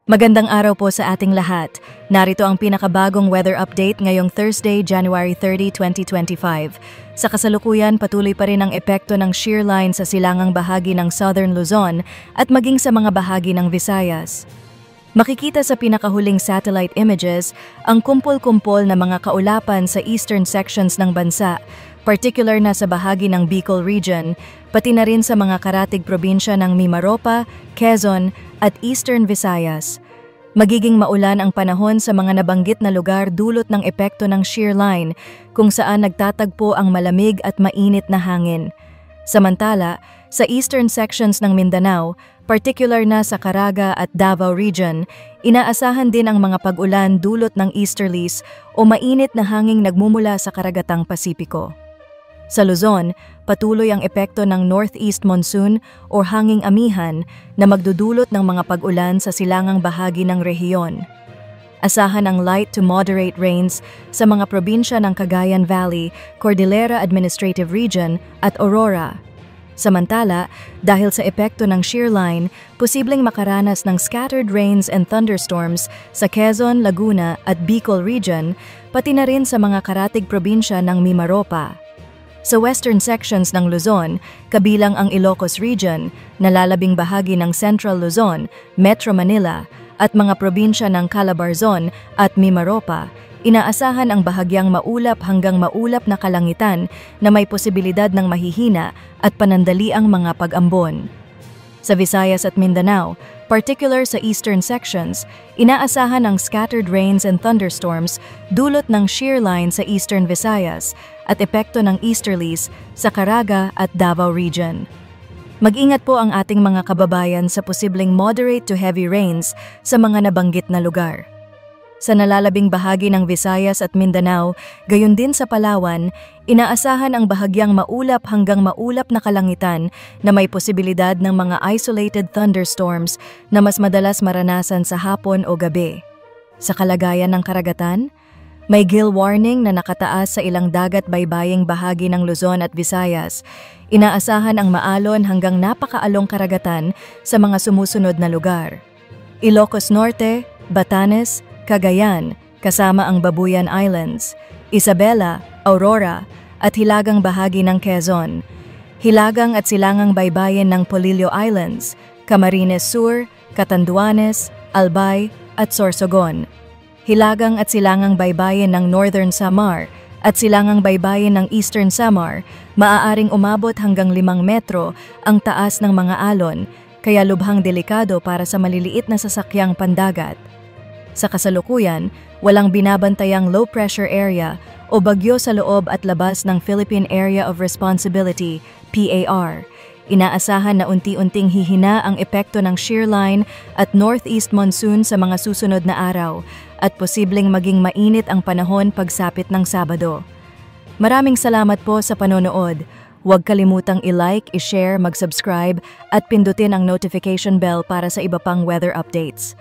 Magandang araw po sa ating lahat. Narito ang pinakabagong weather update ngayong Thursday, January 30, 2025. Sa kasalukuyan, patuloy pa rin ang epekto ng shear line sa silangang bahagi ng Southern Luzon at maging sa mga bahagi ng Visayas. Makikita sa pinakahuling satellite images ang kumpol-kumpol na mga kaulapan sa eastern sections ng bansa, particular na sa bahagi ng Bicol Region, pati na rin sa mga karatig probinsya ng Mimaropa, Quezon at Eastern Visayas. Magiging maulan ang panahon sa mga nabanggit na lugar dulot ng epekto ng shear line kung saan nagtatagpo ang malamig at mainit na hangin. Samantala, sa eastern sections ng Mindanao, particular na sa Caraga at Davao Region, inaasahan din ang mga pag-ulan dulot ng easterlies o mainit na hanging nagmumula sa karagatang Pasipiko. Sa Luzon, patuloy ang epekto ng northeast monsoon o hanging amihan na magdudulot ng mga pag-ulan sa silangang bahagi ng rehiyon. Asahan ang light to moderate rains sa mga probinsya ng Cagayan Valley, Cordillera Administrative Region at Aurora. Samantala, dahil sa epekto ng shear line, posibleng makaranas ng scattered rains and thunderstorms sa Quezon, Laguna at Bicol Region, pati na rin sa mga karatig probinsya ng Mimaropa. Sa western sections ng Luzon, kabilang ang Ilocos Region, nalalabing bahagi ng Central Luzon, Metro Manila, at mga probinsya ng Calabarzon at Mimaropa, inaasahan ang bahagyang maulap hanggang maulap na kalangitan na may posibilidad ng mahihina at panandaliang mga pag-ambon. Sa Visayas at Mindanao, particular sa eastern sections, inaasahan ang scattered rains and thunderstorms dulot ng shear line sa eastern Visayas at epekto ng easterlies sa Caraga at Davao Region. Mag-ingat po ang ating mga kababayan sa posibleng moderate to heavy rains sa mga nabanggit na lugar. Sa nalalabing bahagi ng Visayas at Mindanao, gayon din sa Palawan, inaasahan ang bahagyang maulap hanggang maulap na kalangitan na may posibilidad ng mga isolated thunderstorms na mas madalas maranasan sa hapon o gabi. Sa kalagayan ng karagatan, may gill warning na nakataas sa ilang dagat-baybaying bahagi ng Luzon at Visayas. Inaasahan ang maalon hanggang napakaalong karagatan sa mga sumusunod na lugar: Ilocos Norte, Batanes, Cagayan, kasama ang Babuyan Islands, Isabela, Aurora, at hilagang bahagi ng Quezon, hilagang at silangang baybayin ng Polillo Islands, Camarines Sur, Catanduanes, Albay, at Sorsogon, hilagang at silangang baybayin ng Northern Samar, at silangang baybayin ng Eastern Samar, maaaring umabot hanggang 5 metro ang taas ng mga alon, kaya lubhang delikado para sa maliliit na sasakyang pandagat. Sa kasalukuyan, walang binabantayang low-pressure area o bagyo sa loob at labas ng Philippine Area of Responsibility, PAR. Inaasahan na unti-unting hihina ang epekto ng shear line at northeast monsoon sa mga susunod na araw at posibleng maging mainit ang panahon pagsapit ng Sabado. Maraming salamat po sa panonood. Huwag kalimutang i-like, i-share, mag-subscribe at pindutin ang notification bell para sa iba pang weather updates.